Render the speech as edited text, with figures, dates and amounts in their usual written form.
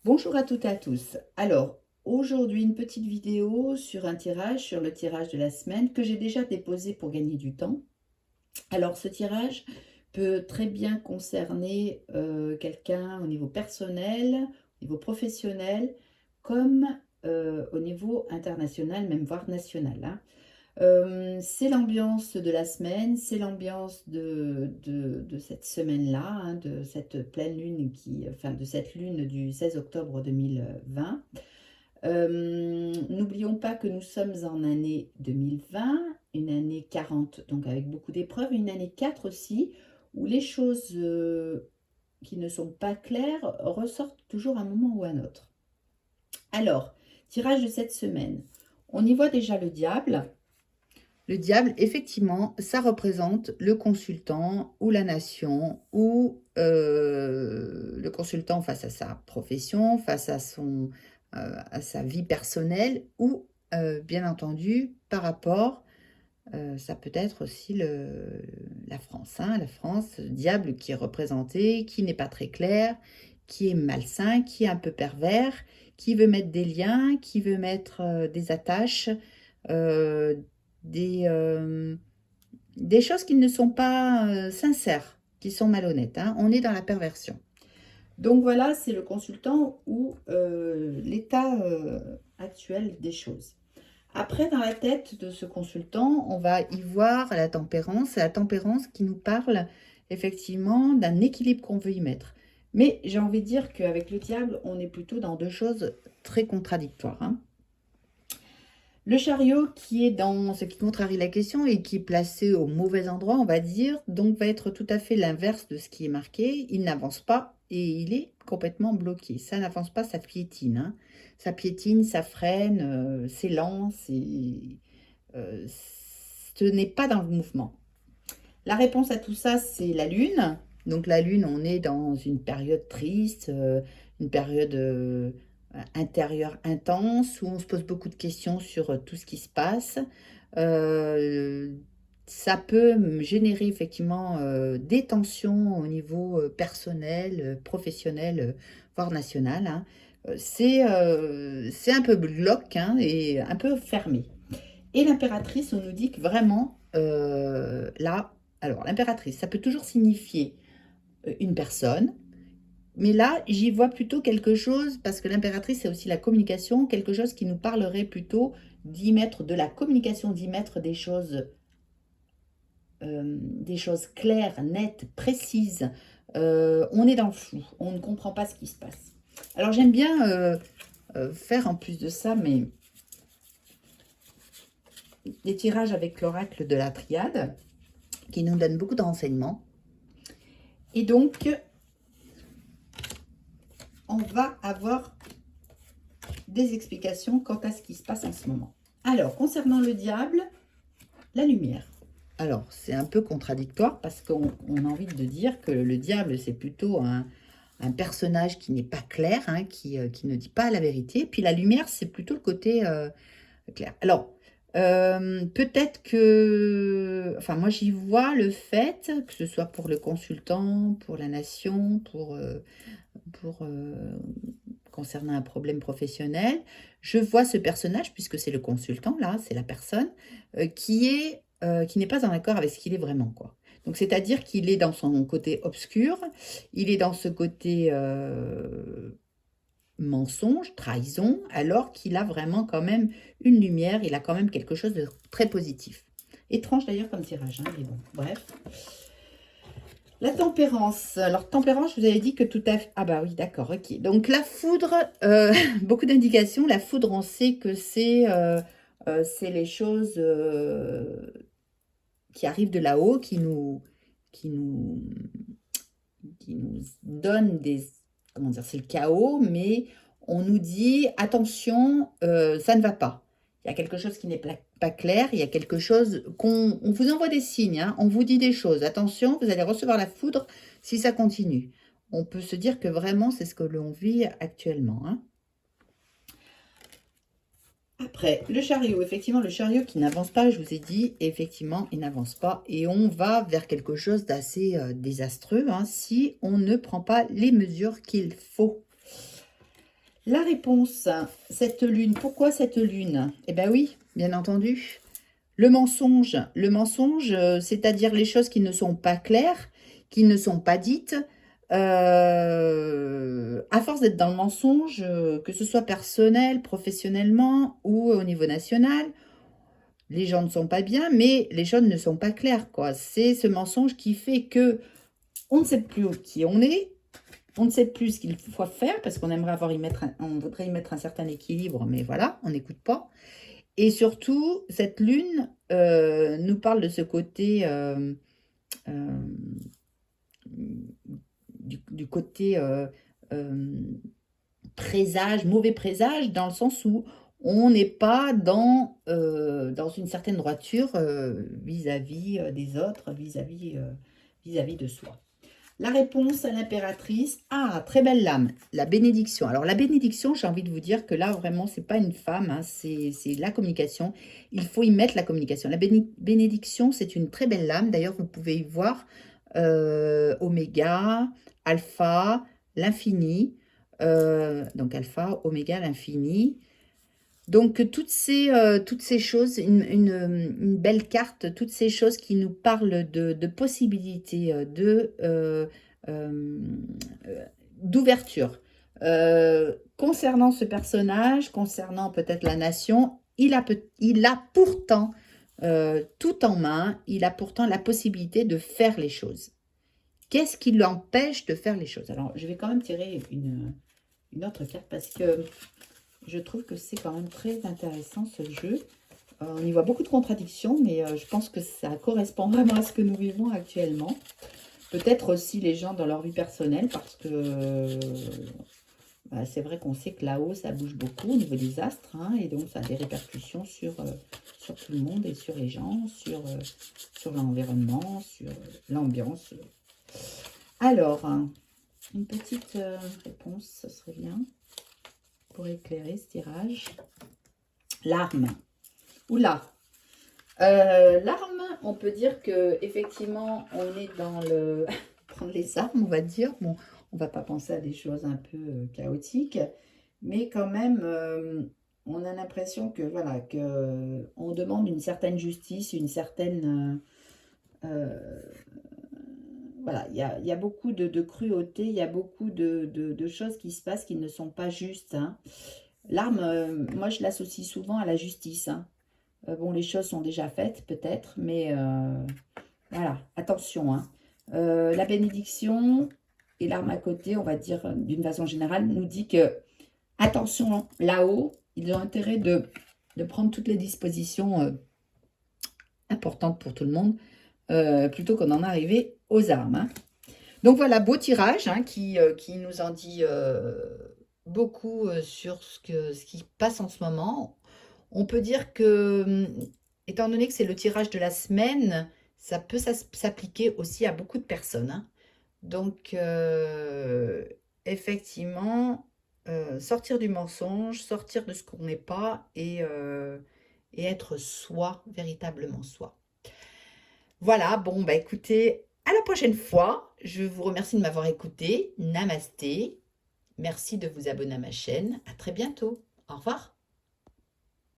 Bonjour à toutes et à tous. Alors, aujourd'hui, une petite vidéo sur un tirage, sur le tirage de la semaine que j'ai déjà déposé pour gagner du temps. Alors, ce tirage peut très bien concerner quelqu'un au niveau personnel, au niveau professionnel, comme au niveau international, même voire national, hein. C'est l'ambiance de la semaine, c'est l'ambiance de cette semaine-là, hein, de cette pleine lune enfin de cette lune du 16 octobre 2020. N'oublions pas que nous sommes en année 2020, une année 40, donc avec beaucoup d'épreuves, une année 4 aussi, où les choses qui ne sont pas claires ressortent toujours à un moment ou à un autre. Alors, tirage de cette semaine. On y voit déjà le diable. Le diable, effectivement, ça représente le consultant ou la nation ou le consultant face à sa profession, face à sa vie personnelle ou, bien entendu, par rapport, ça peut être aussi la France, hein, la France, le diable qui est représenté, qui n'est pas très clair, qui est malsain, qui est un peu pervers, qui veut mettre des liens, qui veut mettre des attaches, euh, des choses qui ne sont pas sincères, qui sont malhonnêtes, hein. On est dans la perversion. Donc voilà, c'est le consultant ou l'état actuel des choses. Après, dans la tête de ce consultant, on va y voir la tempérance. C'est la tempérance qui nous parle effectivement d'un équilibre qu'on veut y mettre. Mais j'ai envie de dire qu'avec le diable, on est plutôt dans deux choses très contradictoires, hein. Le chariot qui est dans ce qui contrarie la question et qui est placé au mauvais endroit, on va dire, donc va être tout à fait l'inverse de ce qui est marqué. Il n'avance pas et il est complètement bloqué. Ça n'avance pas, ça piétine, hein. Ça piétine, ça freine, c'est lent, euh, ce n'est pas dans le mouvement. La réponse à tout ça, c'est la Lune. Donc la Lune, on est dans une période triste, une période intérieure intense, où on se pose beaucoup de questions sur tout ce qui se passe. Euh, Ça peut générer effectivement des tensions au niveau personnel, professionnel, voire national, hein. C'est un peu bloc, hein, et un peu fermé. Et l'impératrice, on nous dit que vraiment, là, alors l'impératrice, ça peut toujours signifier une personne, mais là, j'y vois plutôt quelque chose, parce que l'impératrice, c'est aussi la communication, quelque chose qui nous parlerait plutôt d'y mettre de la communication, d'y mettre des choses claires, nettes, précises. On est dans le flou, on ne comprend pas ce qui se passe. Alors j'aime bien faire en plus de ça, mais des tirages avec l'oracle de la triade, qui nous donne beaucoup de renseignements. Et donc, on va avoir des explications quant à ce qui se passe en ce moment. Alors, concernant le diable, la lumière. Alors, c'est un peu contradictoire parce qu'on a envie de dire que le diable, c'est plutôt un personnage qui n'est pas clair, hein, qui ne dit pas la vérité. Puis la lumière, c'est plutôt le côté clair. Alors, peut-être que... Enfin, moi, j'y vois le fait, que ce soit pour le consultant, pour la nation, pour concernant un problème professionnel, je vois ce personnage, puisque c'est le consultant, là, c'est la personne, qui n'est pas en accord avec ce qu'il est vraiment, quoi. Donc, c'est-à-dire qu'il est dans son côté obscur, il est dans ce côté mensonge, trahison, alors qu'il a vraiment quand même une lumière, il a quand même quelque chose de très positif. Étrange d'ailleurs comme tirage, hein, mais bon, bref. La tempérance. Alors, tempérance, je vous avais dit que tout à fait... Ah bah oui, d'accord, ok. Donc, la foudre, beaucoup d'indications. La foudre, on sait que c'est les choses qui arrivent de là-haut, qui nous, qui nous donnent des... Comment dire, c'est le chaos, mais on nous dit, attention, ça ne va pas. Il y a quelque chose qui n'est pas clair, il y a quelque chose on vous envoie des signes, hein, on vous dit des choses. Attention, vous allez recevoir la foudre si ça continue. On peut se dire que vraiment, c'est ce que l'on vit actuellement, hein. Après, le chariot, effectivement, le chariot qui n'avance pas, je vous ai dit, effectivement, il n'avance pas. Et on va vers quelque chose d'assez désastreux, hein, si on ne prend pas les mesures qu'il faut. La réponse, cette lune, pourquoi cette lune? Eh bien oui, bien entendu. Le mensonge, c'est-à-dire les choses qui ne sont pas claires, qui ne sont pas dites. À force d'être dans le mensonge, que ce soit personnel, professionnellement ou au niveau national, les gens ne sont pas bien, mais les choses ne sont pas claires, quoi. C'est ce mensonge qui fait que on ne sait plus qui on est, on ne sait plus ce qu'il faut faire parce qu'on aimerait on voudrait y mettre un certain équilibre, mais voilà, on n'écoute pas. Et surtout, cette lune nous parle de ce côté, euh, du côté présage, mauvais présage, dans le sens où on n'est pas dans une certaine droiture vis-à-vis des autres, vis-à-vis de soi. La réponse à l'impératrice, ah, très belle lame, la bénédiction. Alors la bénédiction, j'ai envie de vous dire que là, vraiment, c'est pas une femme, hein, c'est la communication. Il faut y mettre la communication. La bénédiction, c'est une très belle lame. D'ailleurs, vous pouvez y voir oméga, alpha, l'infini. Donc alpha, oméga, l'infini. Donc toutes ces choses, une belle carte, toutes ces choses qui nous parlent de possibilités, d'ouverture. Concernant ce personnage, concernant peut-être la nation, il a pourtant tout en main, il a pourtant la possibilité de faire les choses. Qu'est-ce qui l'empêche de faire les choses? Alors, je vais quand même tirer une autre carte parce que je trouve que c'est quand même très intéressant ce jeu. On y voit beaucoup de contradictions, mais je pense que ça correspond vraiment à ce que nous vivons actuellement. Peut-être aussi les gens dans leur vie personnelle, parce que bah, c'est vrai qu'on sait que là-haut, ça bouge beaucoup au niveau des astres, hein, et donc ça a des répercussions sur tout le monde et sur les gens, sur l'environnement, sur l'ambiance. Alors, une petite réponse, ce serait bien pour éclairer ce tirage. L'arme. Oula. L'arme, on peut dire que effectivement, on est dans le prendre les armes, on va dire. Bon, on va pas penser à des choses un peu chaotiques, mais quand même, on a l'impression que voilà, que on demande une certaine justice, une certaine voilà, il y a beaucoup de cruauté, il y a beaucoup de choses qui se passent qui ne sont pas justes, hein. L'arme, moi, je l'associe souvent à la justice, hein. Bon, les choses sont déjà faites, peut-être, mais voilà, attention, hein. La bénédiction et l'arme à côté, on va dire, d'une façon générale, nous dit que, attention, là-haut, ils ont intérêt de prendre toutes les dispositions importantes pour tout le monde, plutôt qu'on en arriver aux armes, hein. Donc voilà, beau tirage, hein, qui nous en dit beaucoup sur ce qui passe en ce moment. On peut dire que, étant donné que c'est le tirage de la semaine, ça peut s'appliquer aussi à beaucoup de personnes, hein. Donc, effectivement, sortir du mensonge, sortir de ce qu'on n'est pas et être soi, véritablement soi. Voilà, bon, bah écoutez, à la prochaine fois. Je vous remercie de m'avoir écouté. Namasté. Merci de vous abonner à ma chaîne. À très bientôt. Au revoir.